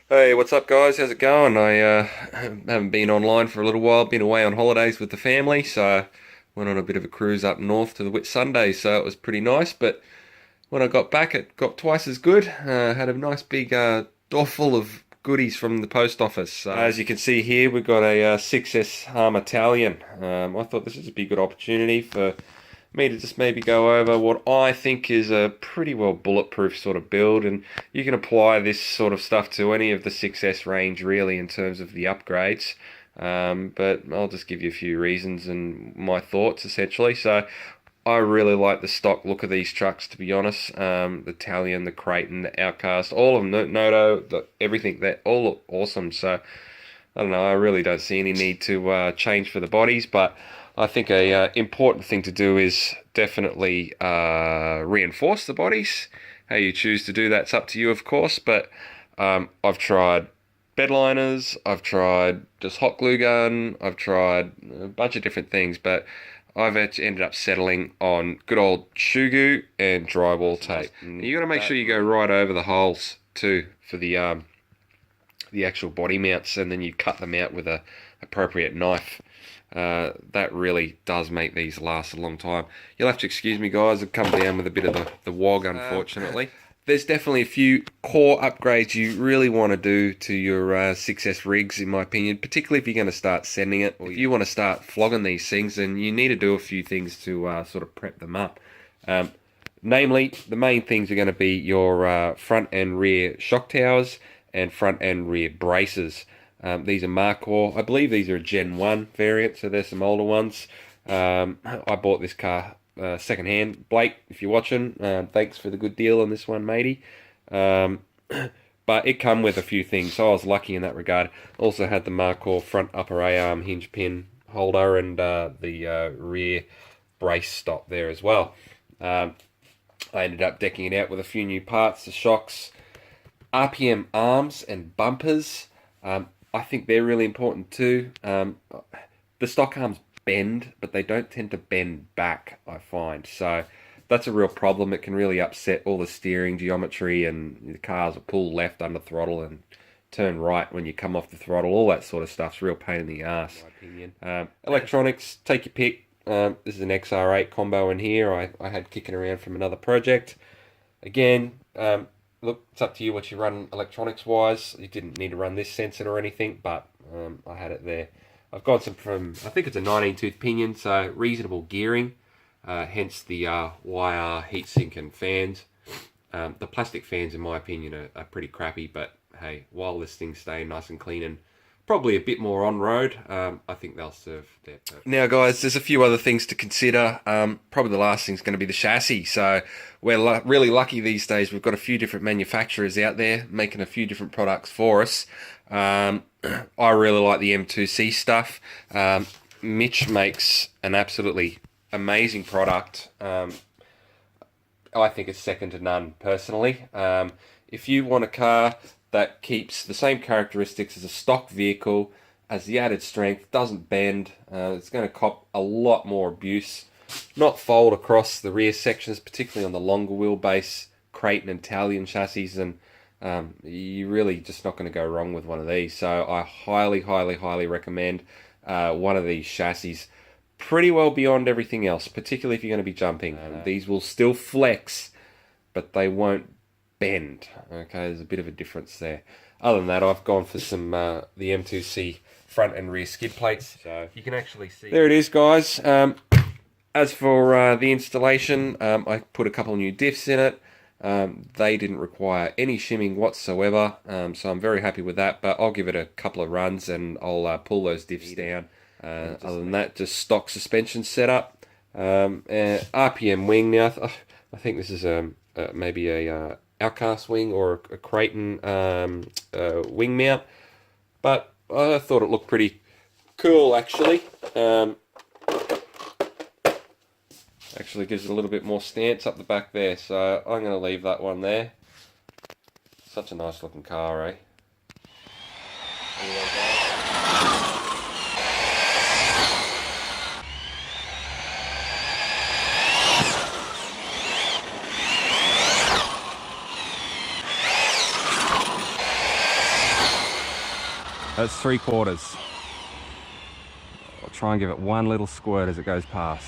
Hey, what's up, guys? How's it going? I haven't been online for a little while. Been away on holidays with the family, so went on a bit of a cruise up north to the Whitsunday, so it was pretty nice. But when I got back, it got twice as good. Had a nice big door full of goodies from the post office. As you can see here, we've got a 6S Arrma Talion. I thought this would be a good opportunity for me to just maybe go over what I think is a pretty well bulletproof sort of build, and you can apply this sort of stuff to any of the 6S range really in terms of the upgrades. But I'll just give you a few reasons and my thoughts essentially. So I really like the stock look of these trucks, to be honest. The Talion, the Creighton, the Outcast, all of them, Noto, everything, they all look awesome. So I don't know, I really don't see any need to change for the bodies, but I think a important thing to do is definitely reinforce the bodies. How you choose to do that's up to you, of course, but I've tried bedliners, I've tried just hot glue gun, I've tried a bunch of different things, but I've actually ended up settling on good old shoe goo and drywall tape. You got to make sure you go right over the holes too for the actual body mounts, and then you cut them out with a appropriate knife. That really does make these last a long time. You'll have to excuse me, guys. I've come down with a bit of the wog, unfortunately. There's definitely a few core upgrades you really want to do to your 6S rigs, in my opinion, particularly if you're going to start sending it, or if you want to start flogging these things, then you need to do a few things to sort of prep them up. Namely, the main things are going to be your front and rear shock towers and front and rear braces. These are Markor. I believe these are a Gen 1 variant, so there's some older ones. I bought this car second hand. Blake, if you're watching, thanks for the good deal on this one, matey. But it come with a few things, so I was lucky in that regard. Also had the Markor front upper A-arm hinge pin holder and the rear brace stop there as well. I ended up decking it out with a few new parts, the shocks, RPM arms and bumpers. I think they're really important too. The stock arms bend, but they don't tend to bend back, I find. So that's a real problem. It can really upset all the steering geometry, and the cars will pull left under throttle and turn right when you come off the throttle. All that sort of stuff's a real pain in the ass. In my opinion. Electronics, take your pick. This is an XR8 combo in here I had kicking around from another project. Again, look, it's up to you what you run electronics-wise. You didn't need to run this sensor or anything, but I had it there. I've got some from, I think it's a 19-tooth pinion, so reasonable gearing, hence the YR heatsink and fans. The plastic fans, in my opinion, are pretty crappy, but hey, while this thing's staying nice and clean and probably a bit more on-road, I think they'll serve their purpose. Now, guys, there's a few other things to consider. Probably the last thing's going to be the chassis. So we're really lucky these days. We've got a few different manufacturers out there making a few different products for us. I really like the M2C stuff. Mitch makes an absolutely amazing product. I think it's second to none, personally. If you want a car that keeps the same characteristics as a stock vehicle, has the added strength, doesn't bend, it's going to cop a lot more abuse, not fold across the rear sections, particularly on the longer wheelbase Creighton and Talion chassis, and you're really just not going to go wrong with one of these. So I highly, highly, highly recommend one of these chassis. Pretty well beyond everything else, particularly if you're going to be jumping. These will still flex, but they won't bend. Okay, there's a bit of a difference there. Other than that, I've gone for some the M2C front and rear skid plates. So you can actually see. There it is, guys. As for the installation, I put a couple of new diffs in it. They didn't require any shimming whatsoever, so I'm very happy with that, but I'll give it a couple of runs and I'll pull those diffs down. Other than that, just stock suspension setup. RPM wing now. I think this is maybe a Outcast wing or a Creighton wing mount, but I thought it looked pretty cool actually. Actually gives it a little bit more stance up the back there, so I'm going to leave that one there. Such a nice looking car, eh? That's 3/4. I'll try and give it one little squirt as it goes past.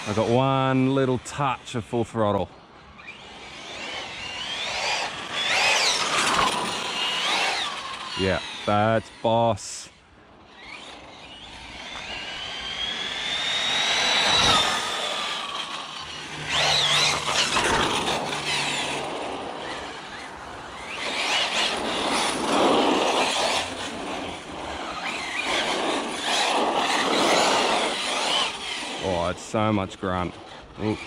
I've got one little touch of full throttle. Yeah, that's boss. Oh, it's so much grunt. Ooh.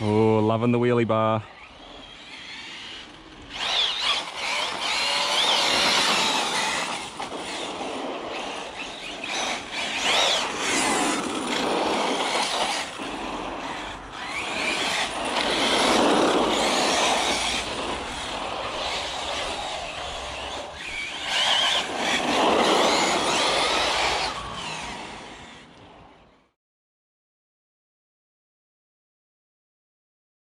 Oh, loving the wheelie bar.